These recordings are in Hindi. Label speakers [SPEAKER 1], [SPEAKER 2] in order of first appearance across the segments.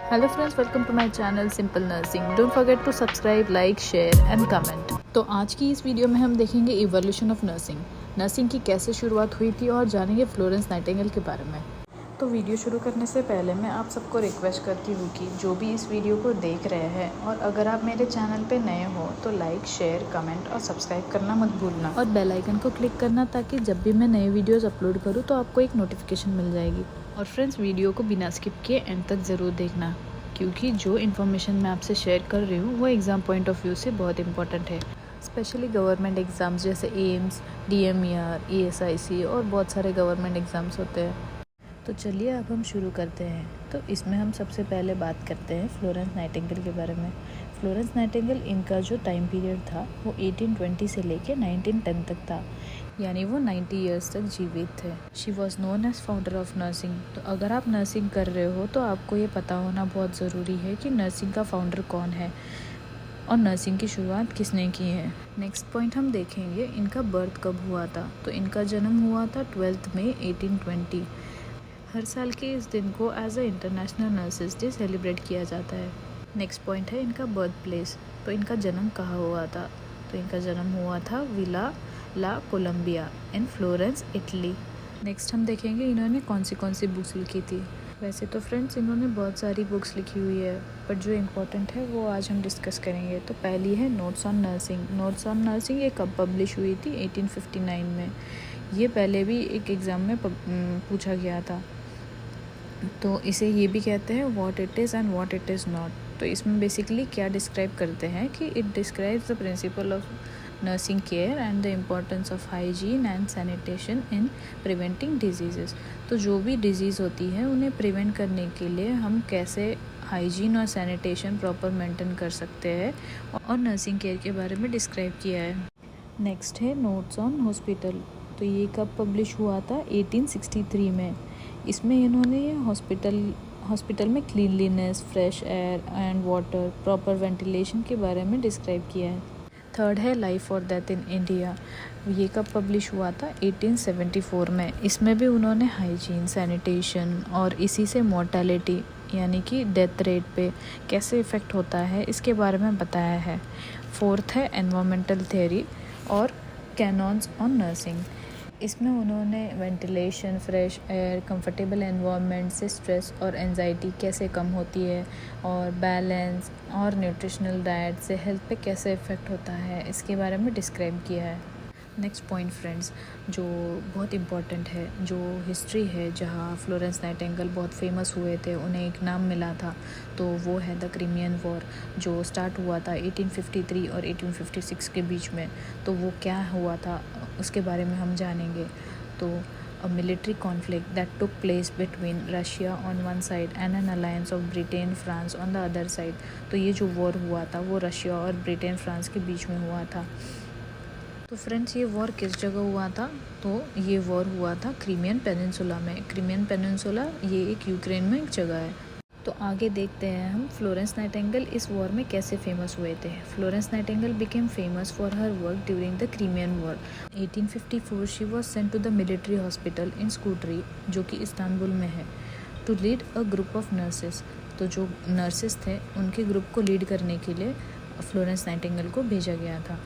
[SPEAKER 1] Hello friends, welcome to my channel simple nursing. Don't forget to subscribe, like, share and comment. तो आज की इस वीडियो में हम देखेंगे इवोल्यूशन ऑफ नर्सिंग की कैसे शुरुआत हुई थी और जानेंगे फ्लोरेंस नाइटिंगेल के बारे में। तो वीडियो शुरू करने से पहले मैं आप सबको रिक्वेस्ट करती हूँ कि जो भी इस वीडियो को देख रहे हैं और अगर आप मेरे चैनल पे नए हो तो लाइक, शेयर, कमेंट और सब्सक्राइब करना मत भूलना और बेल आइकन को क्लिक करना ताकि जब भी मैं नए वीडियोस अपलोड करूँ तो आपको एक नोटिफिकेशन मिल जाएगी। और फ्रेंड्स, वीडियो को बिना स्किप किए एंड तक ज़रूर देखना क्योंकि जो इन्फॉर्मेशन मैं आपसे शेयर कर रही हूँ वो एग्ज़ाम पॉइंट ऑफ व्यू से बहुत इंपॉर्टेंट है, स्पेशली गवर्नमेंट एग्ज़ाम्स जैसे एम्स, DMER, ESIC और बहुत सारे गवर्नमेंट एग्ज़ाम्स होते हैं। तो चलिए अब हम शुरू करते हैं। तो इसमें हम सबसे पहले बात करते हैं फ्लोरेंस नाइटिंगेल के बारे में। फ्लोरेंस नाइटिंगेल, इनका जो टाइम पीरियड था वो 1820 से लेके 1910 तक था, यानी वो 90 ईयर्स तक जीवित थे। She was known as founder of nursing. तो अगर आप नर्सिंग कर रहे हो तो आपको ये पता होना बहुत ज़रूरी है कि नर्सिंग का फाउंडर कौन है और नर्सिंग की शुरुआत किसने की है। नेक्स्ट पॉइंट हम देखेंगे इनका बर्थ कब हुआ था। तो इनका जन्म हुआ था 12 मई 1820। हर साल के इस दिन को as a international nurses day celebrate किया जाता है। नेक्स्ट पॉइंट है इनका बर्थ प्लेस। तो इनका जन्म कहाँ हुआ था। तो इनका जन्म हुआ था विला ला कोलम्बिया इन फ्लोरेंस, इटली। नेक्स्ट हम देखेंगे इन्होंने कौन सी बुक्स लिखी थी। वैसे तो फ्रेंड्स इन्होंने बहुत सारी बुक्स लिखी हुई है, बट जो इम्पोर्टेंट है वो आज हम डिस्कस करेंगे। तो पहली है notes on nursing. Notes on nursing ये कब पब्लिश हुई थी? 1859 में। ये पहले भी एक एग्ज़ाम में पूछा गया था। तो इसे ये भी कहते हैं what it is and what it is not. तो इसमें बेसिकली क्या डिस्क्राइब करते हैं कि it describes the principle of nursing care and the importance of hygiene and sanitation in preventing disease. तो जो भी डिजीज़ होती है उन्हें प्रिवेंट करने के लिए हम कैसे हाइजीन और सैनिटेशन प्रॉपर मेंटेन कर सकते हैं और नर्सिंग केयर के बारे में डिस्क्राइब किया है। नेक्स्ट है नोट्स ऑन हॉस्पिटल। तो ये कब पब्लिश हुआ था? 1863 में। इसमें इन्होंने ये हॉस्पिटल में cleanliness, fresh air and water, proper ventilation के बारे में डिस्क्राइब किया है। थर्ड है लाइफ और डेथ इन इंडिया। ये कब पब्लिश हुआ था? 1874 में। इसमें भी उन्होंने हाइजीन, सैनिटेशन और इसी से मॉर्टेलिटी यानी कि डेथ रेट पे कैसे इफ़ेक्ट होता है इसके बारे में बताया है। फोर्थ है एनवायरमेंटल थ्योरी और कैनॉन्स ऑन नर्सिंग। इसमें उन्होंने ventilation, fresh air, comfortable environment से स्ट्रेस और एंजाइटी कैसे कम होती है और बैलेंस और न्यूट्रिशनल डाइट से हेल्थ पे कैसे इफ़ेक्ट होता है इसके बारे में डिस्क्राइब किया है। नेक्स्ट पॉइंट फ्रेंड्स, जो बहुत इम्पॉर्टेंट है, जो हिस्ट्री है जहाँ फ्लोरेंस नाइटिंगेल बहुत फेमस हुए थे, उन्हें एक नाम मिला था, तो वो है द क्रिमियन वॉर, जो स्टार्ट हुआ था 1853 और 1856 के बीच में। तो वो क्या हुआ था उसके बारे में हम जानेंगे। तो a military conflict that took place between Russia on one side and an alliance of Britain, France on the other side। तो ये जो वॉर हुआ था वो रशिया और ब्रिटेन, फ्रांस के बीच में हुआ था। तो फ्रेंड्स, ये वॉर किस जगह हुआ था? तो ये वॉर हुआ था क्रीमियन पेनिनसुला में। क्रीमियन पेनिनसुला ये एक यूक्रेन में एक जगह है। तो आगे देखते हैं हम फ्लोरेंस नाइटिंगेल इस वॉर में कैसे फेमस हुए थे। Florence Nightingale became famous for her work during the Crimean War. 1854 she was sent to the military hospital in Scutari, जो कि इस्तांबुल में है, to lead a group of nurses. तो जो नर्सेस थे उनके ग्रुप को लीड करने के लिए फ्लोरेंस नाइटिंगेल को भेजा गया था।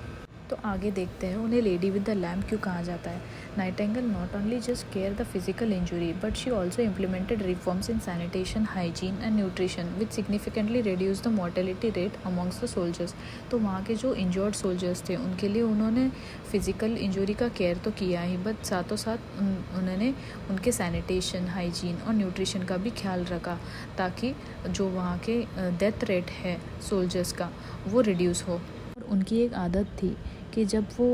[SPEAKER 1] तो आगे देखते हैं उन्हें लेडी विद द लैम्प क्यों कहा जाता है। Nightingale not only just care the physical injury but she also implemented reforms in sanitation, hygiene and nutrition which significantly reduce the mortality rate amongst the soldiers. तो वहाँ के जो इंजर्ड सोल्जर्स थे उनके लिए उन्होंने फिजिकल इंजुरी का केयर तो किया ही, बट साथों साथ उन्होंने उनके सैनिटेशन, हाइजीन और न्यूट्रिशन का भी ख्याल रखा ताकि जो वहाँ के डेथ रेट है सोल्जर्स का वो रिड्यूस हो। और उनकी एक आदत थी कि जब वो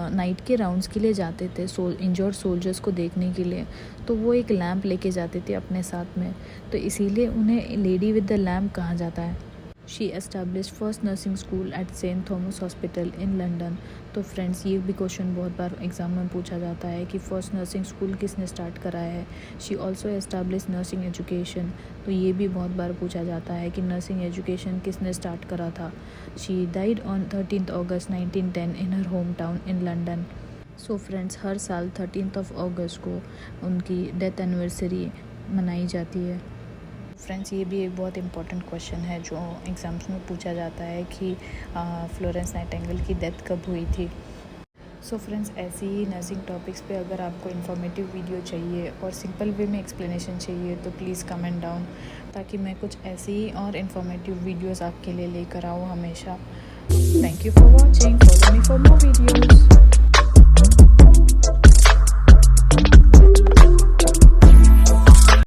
[SPEAKER 1] नाइट के राउंड्स के लिए जाते थे इंजर्ड सोल्जर्स को देखने के लिए, तो वो एक लैंप लेके जाते थे अपने साथ में, तो इसीलिए उन्हें लेडी विद द लैम्प कहा जाता है। She established first nursing school at Saint Thomas hospital in London. तो फ्रेंड्स, ये भी क्वेश्चन बहुत बार एग्जाम में पूछा जाता है कि फर्स्ट नर्सिंग स्कूल किसने स्टार्ट कराया है। She also establish nursing education. तो ये भी बहुत बार पूछा जाता है कि नर्सिंग एजुकेशन किसने स्टार्ट करा था। She died on 13 August 1910 in her home town in London. So friends, हर साल 13 अगस्त को उनकी डेथ एनिवर्सरी मनाई जाती है। फ्रेंड्स ये भी एक बहुत इंपॉर्टेंट क्वेश्चन है जो एग्ज़ाम्स में पूछा जाता है कि फ्लोरेंस नाइटिंगेल की डेथ कब हुई थी। सो फ्रेंड्स ऐसी ही नर्सिंग टॉपिक्स पे अगर आपको इन्फॉर्मेटिव वीडियो चाहिए और सिंपल वे में एक्सप्लेनेशन चाहिए तो प्लीज़ कमेंट डाउन, ताकि मैं कुछ ऐसी ही और इन्फॉर्मेटिव वीडियोस आपके लिए लेकर आऊँ हमेशा। Thank you for watching.